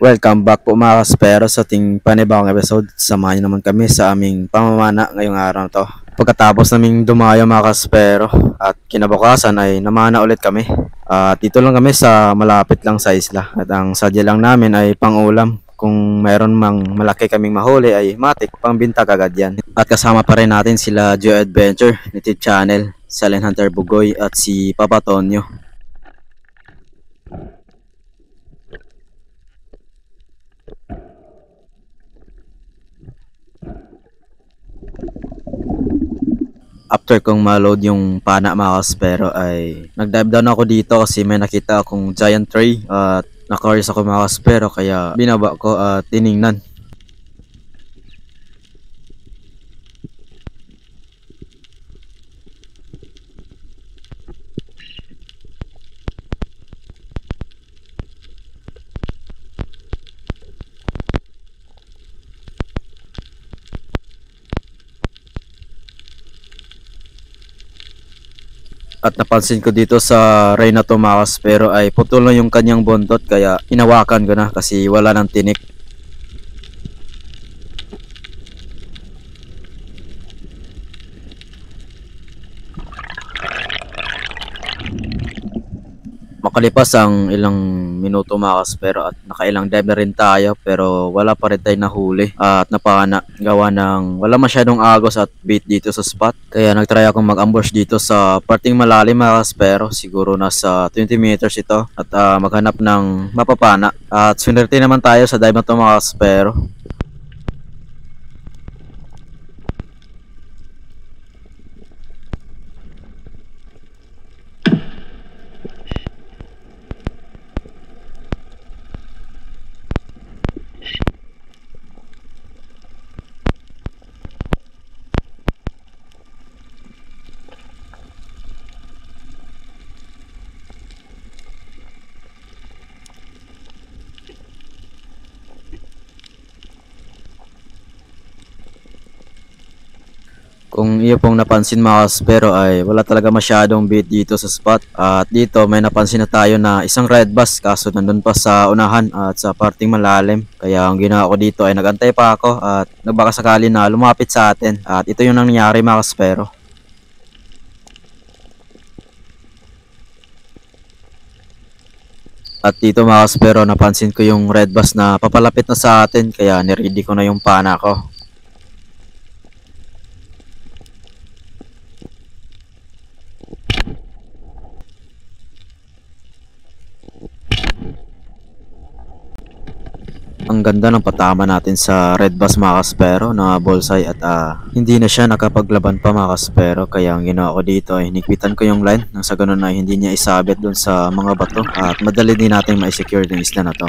Welcome back po mga kaspero sa ating panibawang episode. Samahan niyo naman kami sa aming pamamana ngayong araw na to. Pagkatapos naming dumayo mga kaspero at kinabukasan ay namana ulit kami. At dito lang kami sa malapit lang sa isla. At ang sadya lang namin ay pang-ulam. Kung mayroon mang malaki kaming mahuli ay matik, pangbinta agad yan. At kasama pa rin natin sila Geo Adventure, YouTube channel, Silent Hunter Bugoy at si Papa Tonyo. After kong ma-load yung pana mga kaspero ay nag-dive down ako dito kasi may nakita akong giant tree at na-curious ako mga kaspero kaya binaba ko at tiningnan. At napansin ko dito sa Reyna Tomakas pero ay putol na yung kanyang bontot kaya hinawakan ko na kasi wala nang tinik. Makalipas ang ilang minuto mga kaspero at nakailang dive na rin tayo pero wala pa rin tayong nahuli at napana gawa ng wala masyadong agos at bait dito sa spot. Kaya nagtry akong mag-ambush dito sa parting malalim mga kaspero, siguro nasa 20 meters ito at maghanap ng mapapana. At swinerte naman tayo sa dive na to mga kaspero. Kung iyo pong napansin mga kaspero ay wala talaga masyadong bait dito sa spot. At dito may napansin na tayo na isang red bass kaso nandun pa sa unahan at sa parting malalim. Kaya ang ginawa ko dito ay nagantay pa ako at nagbaka sakali na lumapit sa atin. At ito yung nangyari mga kaspero. At dito mga kaspero napansin ko yung red bass na papalapit na sa atin kaya niready ko na yung pana ko. Ang ganda ng patama natin sa red bass mga kaspero na bullseye at hindi na siya nakapaglaban pa mga kaspero kaya ang ginawa ko dito ay hinikpitan ko yung line nang sa ganun ay hindi niya isabit dun sa mga bato at madali din natin ma-secure yung isla na to.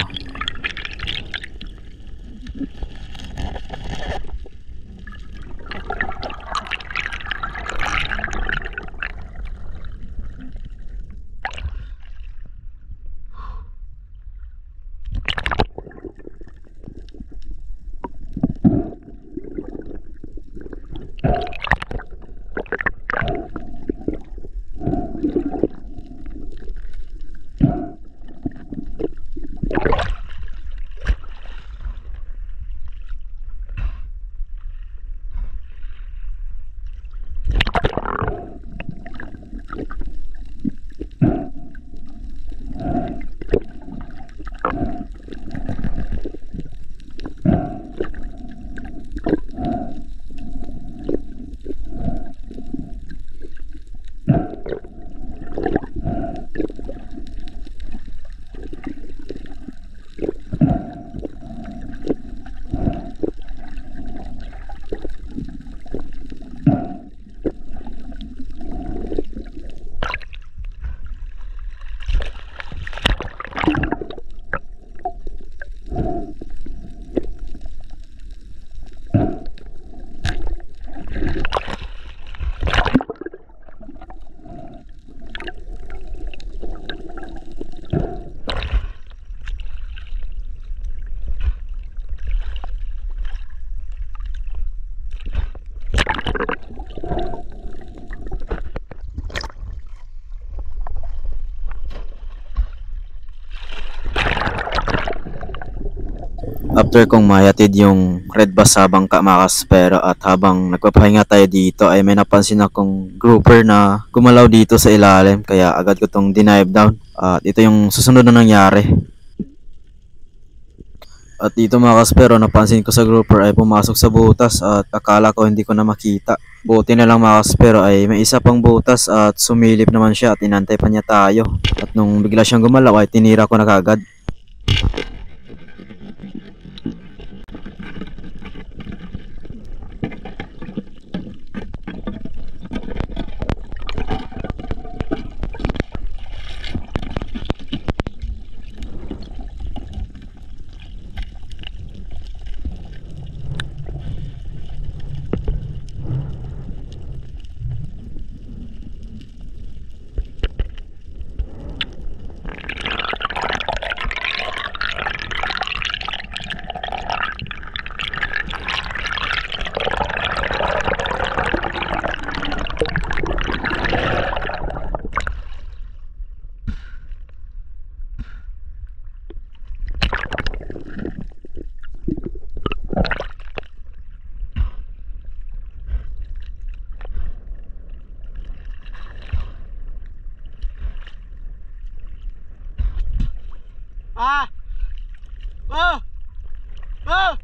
after kong mayatid yung red bus sa bangka mga kaspero at habang nagpapahinga tayo dito ay may napansin akong grouper na gumalaw dito sa ilalim kaya agad ko tong dinive down at ito yung susunod na nangyari. At dito mga kaspero, napansin ko sa grouper ay pumasok sa butas at akala ko hindi ko na makita. Buti na lang mga kaspero ay may isa pang butas at sumilip naman siya at inantay pa niya tayo. At nung bigla siyang gumalaw ay tinira ko na kagad. Ah! Oh! Oh!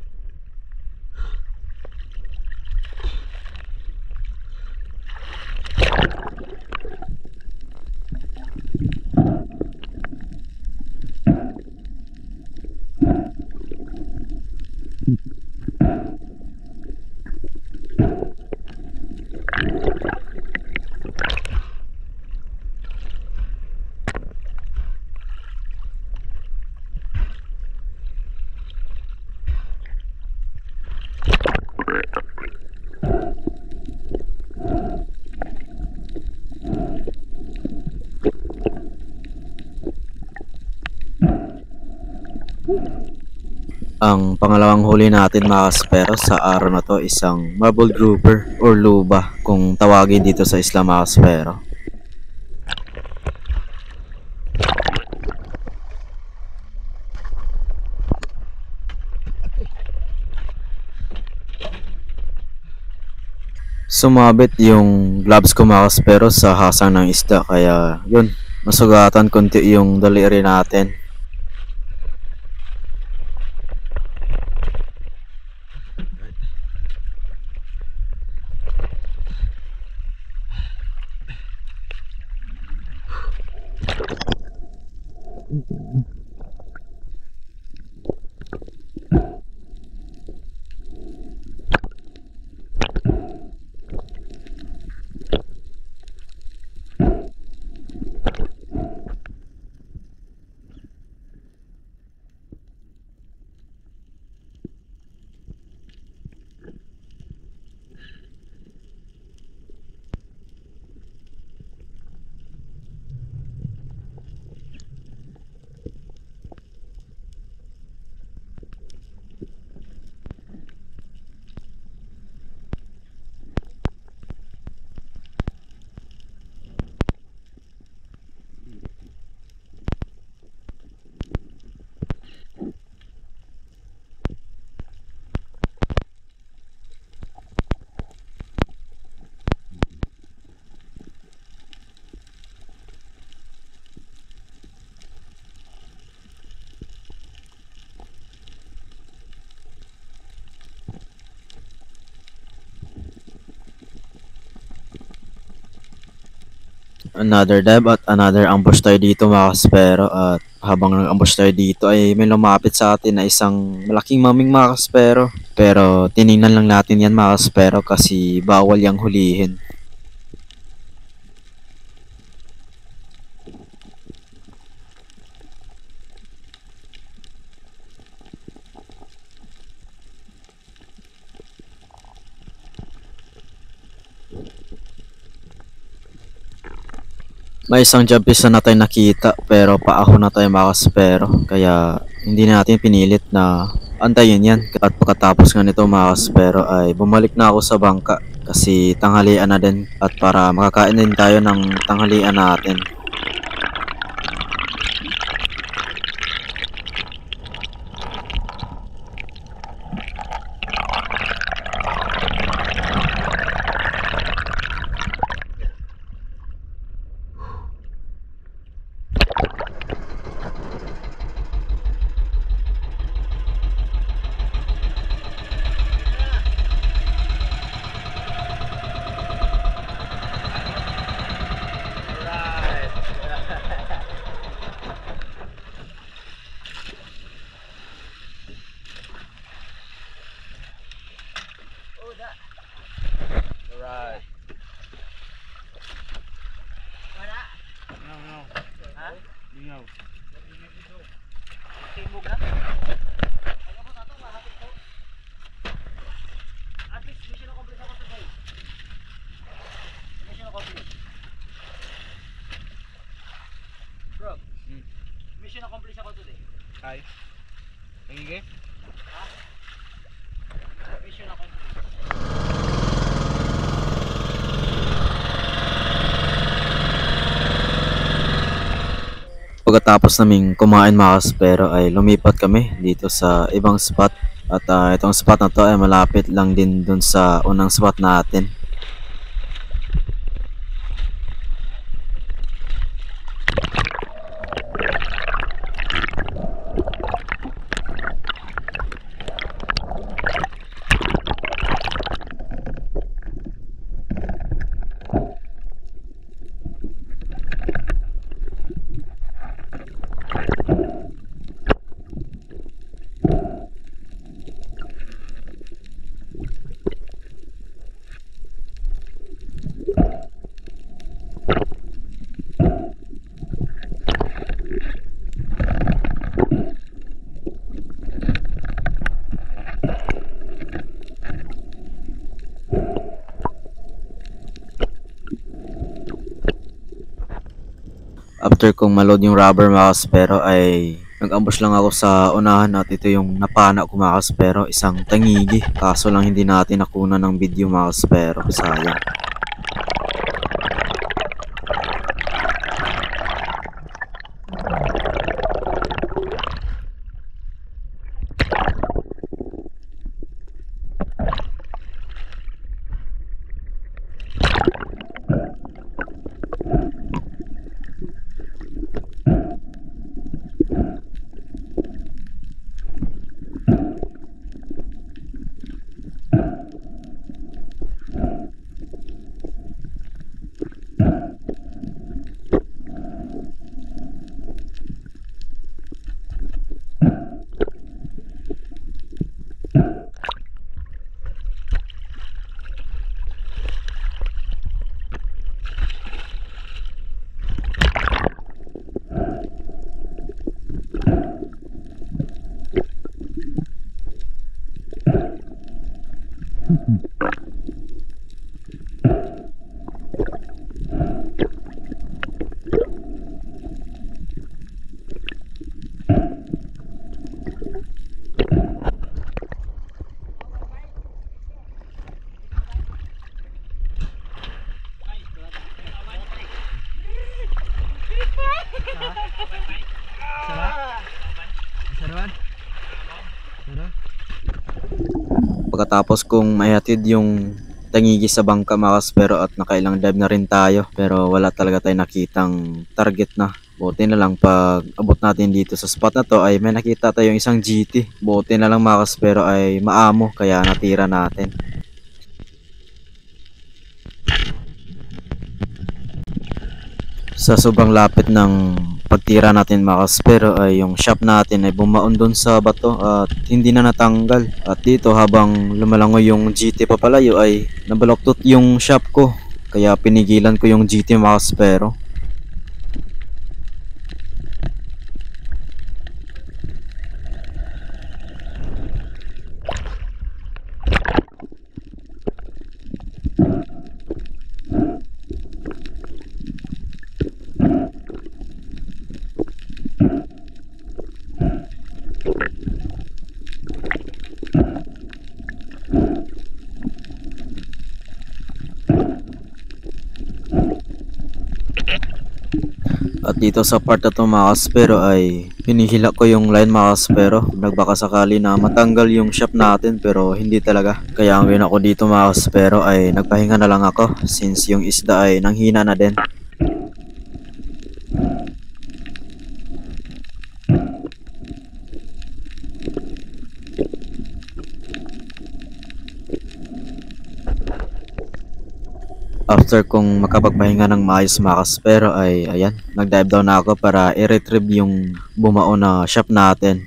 Ang pangalawang huli natin mga kaspero sa araw na to isang marble grouper or luba kung tawagin dito sa isla mga kaspero. Sumabit yung gloves ko mga kaspero sa hasang ng isda kaya yun, masugatan konti yung daliri natin. Another dive at another ambush tayo dito mga kaspero at habang nag-ambush tayo dito ay may lumapit sa atin na isang malaking maming mga kaspero. Pero tiningnan lang natin yan mga kaspero kasi bawal yang hulihin. May isang jumpisa na tayo nakita pero paahon na tayo mga kaspero kaya hindi natin pinilit na antayin yan. At pagkatapos nga nito mga kaspero ay bumalik na ako sa bangka kasi tanghalian na din at para makakain din tayo ng tanghalian natin. Right. Wala. No. Ha? Lingaw. Timog na? Ano po tato? Mahapit po. At least mission accomplished ako today. Mission accomplished. Bro, mission accomplished ako today. Ay. Tingige? Ha? Mission accomplished. Pagkatapos naming kumain mga kaspero ay lumipat kami dito sa ibang spot. At itong spot na to ay malapit lang din dun sa unang spot natin. After kong maload yung rubber mga kaspero ay nag-ambush lang ako sa unahan at ito yung napana ko mga kaspero, isang tangigi. Kaso lang hindi natin nakunan ng video mga kaspero, sayang. Pagkatapos kong mahatid yung tangigi sa bangka mga kaspero at nakailang dive na rin tayo pero wala talaga tayong nakitang target na. Buti na lang pag abot natin dito sa spot na to ay may nakita tayong isang GT. Buti na lang mga kaspero ay maamo kaya natira natin. Sa sobrang lapit ng pagtira natin mga kaspero ay yung shop natin ay bumaon doon sa bato at hindi na natanggal. At dito habang lumalangoy yung GT papalayo ay nabaloktot yung shop ko. Kaya pinigilan ko yung GT mga kaspero. At dito sa part na to mga kaspero ay hinihila ko yung line mga kaspero. Nagbaka sakali na matanggal yung shop natin pero hindi talaga. Kaya ang ginawa ko dito mga kaspero ay nagpahinga na lang ako since yung isda ay nanghina na din. After kong makapagpahinga ng maayos mga kaspero ay ayan, nag-dive down na ako para i-retrieve yung bumao na shop natin.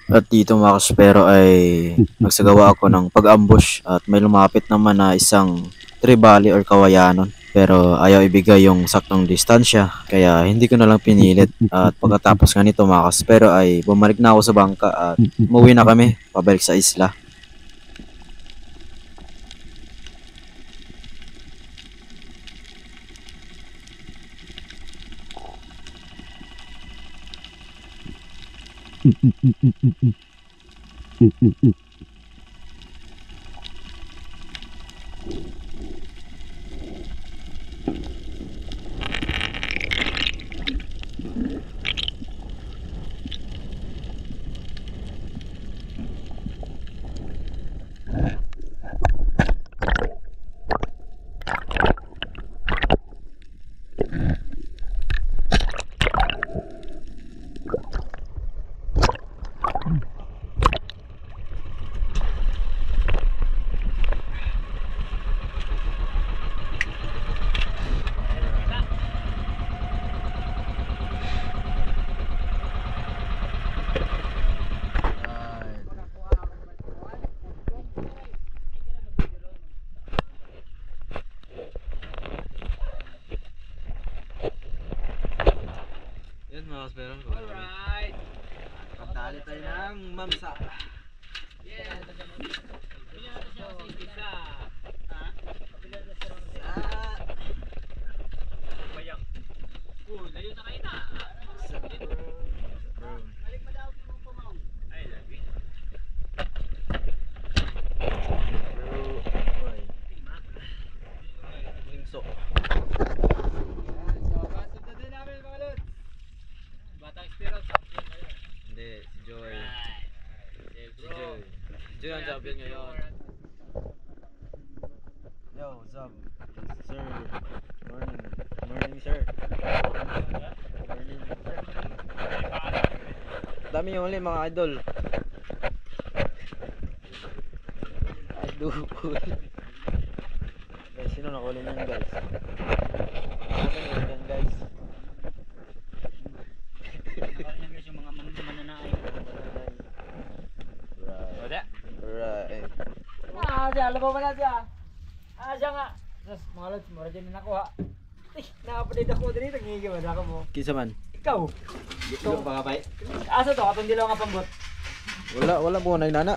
At dito mga kaspero ay nagsagawa ako ng pag-ambush at may lumapit naman na isang tribali or kawayanon. Pero ayaw ibigay yung saktong distansya kaya hindi ko na lang pinilit. At pagkatapos nga nito mga kaspero ay bumalik na ako sa bangka at umuwi na kami pabalik sa isla. Yan mga kaspero. Alright. Pagdali tayo ng mamsa. Yeah. Pili natin siya sa isa. Ha? Pili natin siya sa isa. Bayang. Layo na kayo na. Balik pa daw yung pumaw. Ay, lagi. Lingso. Batang Spiral champion ngayon. Hindi, si Joy. Si Joy. Si Joy ang champion ngayon. Yo, what's up? Sir. Morning. Morning, sir. Morning. Dami yung uli mga idol. Idol. Guys, sino nakuli niyan guys? Ano yan guys? Nakalimutan guys yung mga mananaay. Right. Right. Siya, alam mo ba na siya? Siya nga. Tapos mga lods, mura dyan na nakuha. Nakapalit ako dito, nangigiwan ako mo. Kinsa man? Ikaw. Ikaw pa kapay? Asa to, katong dilaw nga pambot. Wala po na inana.